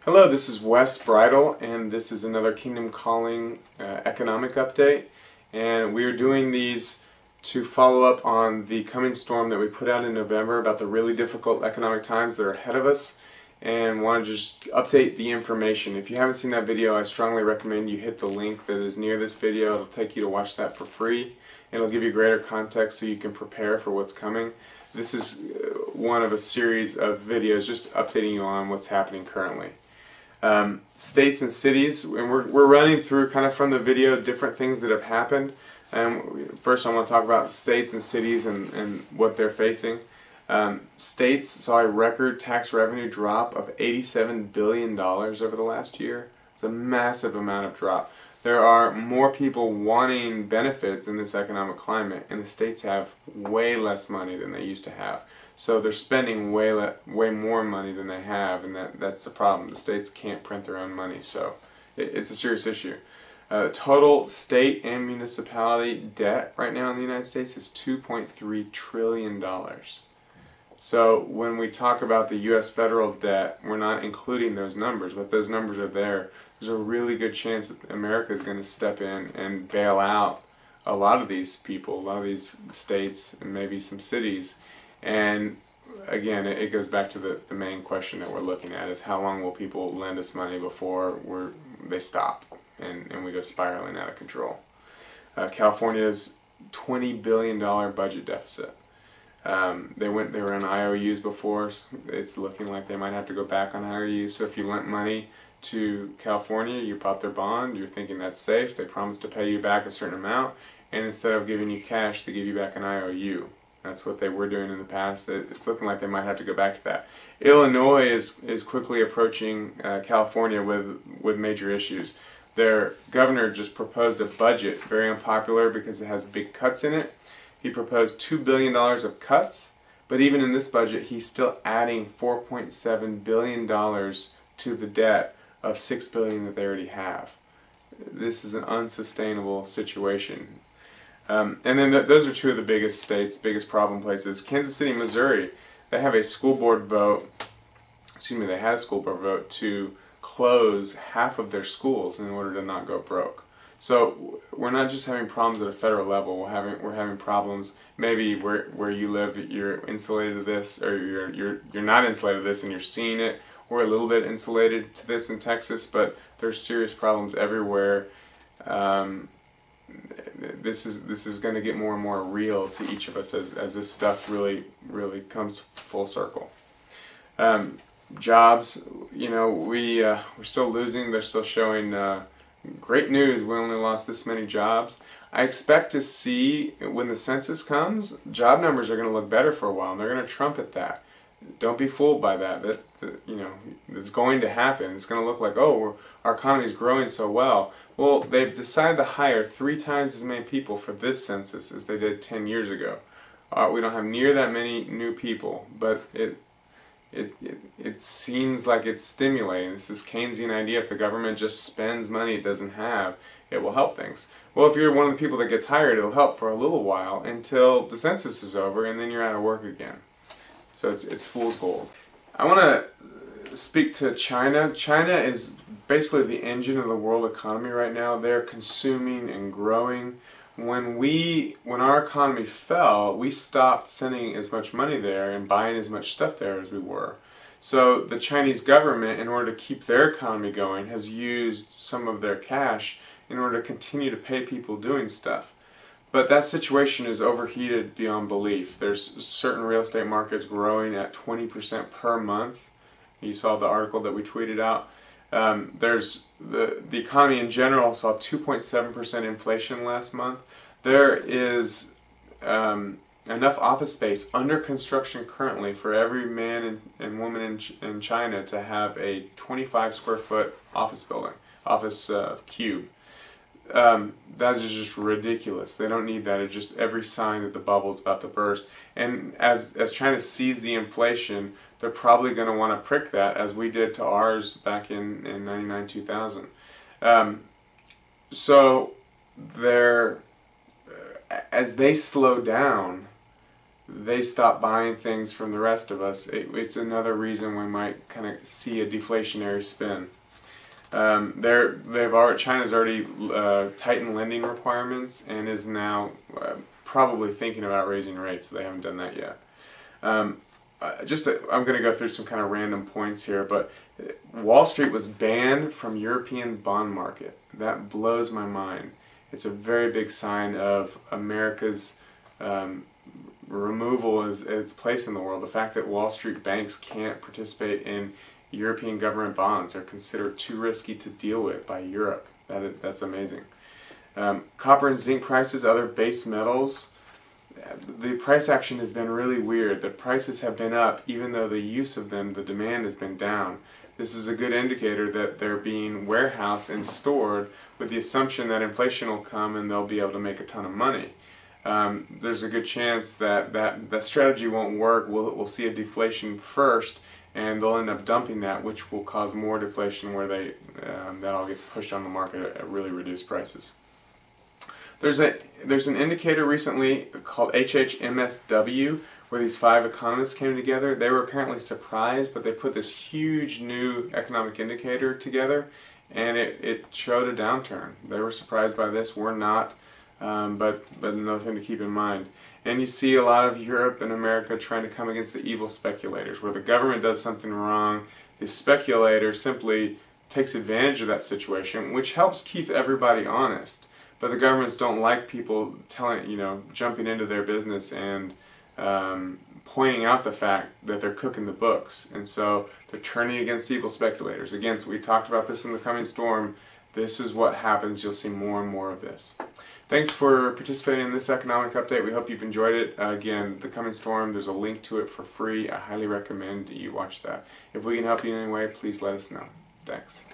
Hello, this is Wes Bridle, and this is another Kingdom Calling economic update. And we are doing these to follow up on the coming storm that we put out in November about the really difficult economic times that are ahead of us, and want to just update the information. If you haven't seen that video, I strongly recommend you hit the link that is near this video. It'll take you to watch that for free. It'll give you greater context so you can prepare for what's coming. This is one of a series of videos just updating you on what's happening currently. States and cities, and we're running through kind of from the video different things that have happened. First I want to talk about states and cities and what they're facing. States saw a record tax revenue drop of $87 billion over the last year. It's a massive amount of drop. There are more people wanting benefits in this economic climate, and the states have way less money than they used to have. So they're spending way more money than they have, and that's a problem. The states can't print their own money, so it's a serious issue. Total state and municipality debt right now in the United States is $2.3 trillion. So when we talk about the U.S. federal debt, we're not including those numbers, but those numbers are there. There's a really good chance that America is going to step in and bail out a lot of these people, a lot of these states, and maybe some cities. And again, it goes back to the main question that we're looking at, is how long will people lend us money before they stop and we go spiraling out of control. California's $20 billion budget deficit. They were on IOUs before. It's looking like they might have to go back on IOUs. So if you lent money to California, you bought their bond, you're thinking that's safe, they promised to pay you back a certain amount, and instead of giving you cash, they give you back an IOU. That's what they were doing in the past. It's looking like they might have to go back to that. Illinois is quickly approaching California with major issues. Their governor just proposed a budget, very unpopular because it has big cuts in it. He proposed $2 billion of cuts, but even in this budget, he's still adding $4.7 billion to the debt of $6 billion that they already have. This is an unsustainable situation. And then those are two of the biggest states, biggest problem places. Kansas City, Missouri, they have a school board vote, they had a school board vote to close half of their schools in order to not go broke. So we're not just having problems at a federal level, we're having problems maybe where you live, you're insulated to this, or you're not insulated to this and you're seeing it. We're a little bit insulated to this in Texas, but there's serious problems everywhere. This is going to get more and more real to each of us as this stuff really comes full circle. Jobs, we're still losing. They're still showing great news. We only lost this many jobs. I expect to see, when the census comes, job numbers are going to look better for a while, and they're going to trumpet that. Don't be fooled by that. It's going to happen. It's going to look like, oh, our economy is growing so well. Well, they've decided to hire 3 times as many people for this census as they did 10 years ago. We don't have near that many new people, but it seems like it's stimulating. This is Keynesian idea. If the government just spends money it doesn't have, it will help things. Well, if you're one of the people that gets hired, it'll help for a little while until the census is over, and then you're out of work again. So it's fool's gold. I want to speak to China. China is basically the engine of the world economy right now. They're consuming and growing. When our economy fell, we stopped sending as much money there and buying as much stuff there as we were. So the Chinese government, in order to keep their economy going, has used some of their cash in order to continue to pay people doing stuff. But that situation is overheated beyond belief. There's certain real estate markets growing at 20% per month. You saw the article that we tweeted out. There's the economy in general saw 2.7% inflation last month. There is enough office space under construction currently for every man and woman in China to have a 25 square foot office cube. That is just ridiculous. They don't need that. It's just every sign that the bubble is about to burst. And as China sees the inflation, they're probably going to want to prick that, as we did to ours back in 99, 2000. So as they slow down, they stop buying things from the rest of us, it's another reason we might kind of see a deflationary spin. China's already tightened lending requirements and is now probably thinking about raising rates. They haven't done that yet. I'm going to go through some kind of random points here, but Wall Street was banned from European bond market. That blows my mind. It's a very big sign of America's removal as its place in the world. The fact that Wall Street banks can't participate in European government bonds are considered too risky to deal with by Europe. That's amazing. Copper and zinc prices, other base metals, the price action has been really weird. The prices have been up even though the use of them, the demand has been down. This is a good indicator that they're being warehoused and stored with the assumption that inflation will come and they'll be able to make a ton of money. There's a good chance that that strategy won't work. We'll see a deflation first, and they'll end up dumping that, which will cause more deflation where that all gets pushed on the market at really reduced prices. There's an indicator recently called HHMSW where these 5 economists came together. They were apparently surprised, but they put this huge new economic indicator together, and it showed a downturn. They were surprised by this. We're not, but another thing to keep in mind. And you see a lot of Europe and America trying to come against the evil speculators. Where the government does something wrong, the speculator simply takes advantage of that situation, which helps keep everybody honest. But the governments don't like people jumping into their business and pointing out the fact that they're cooking the books. And so they're turning against evil speculators. Again, so we talked about this in the coming storm. This is what happens. You'll see more and more of this. Thanks for participating in this economic update. We hope you've enjoyed it. Again, The Coming Storm, there's a link to it for free. I highly recommend you watch that. If we can help you in any way, please let us know. Thanks.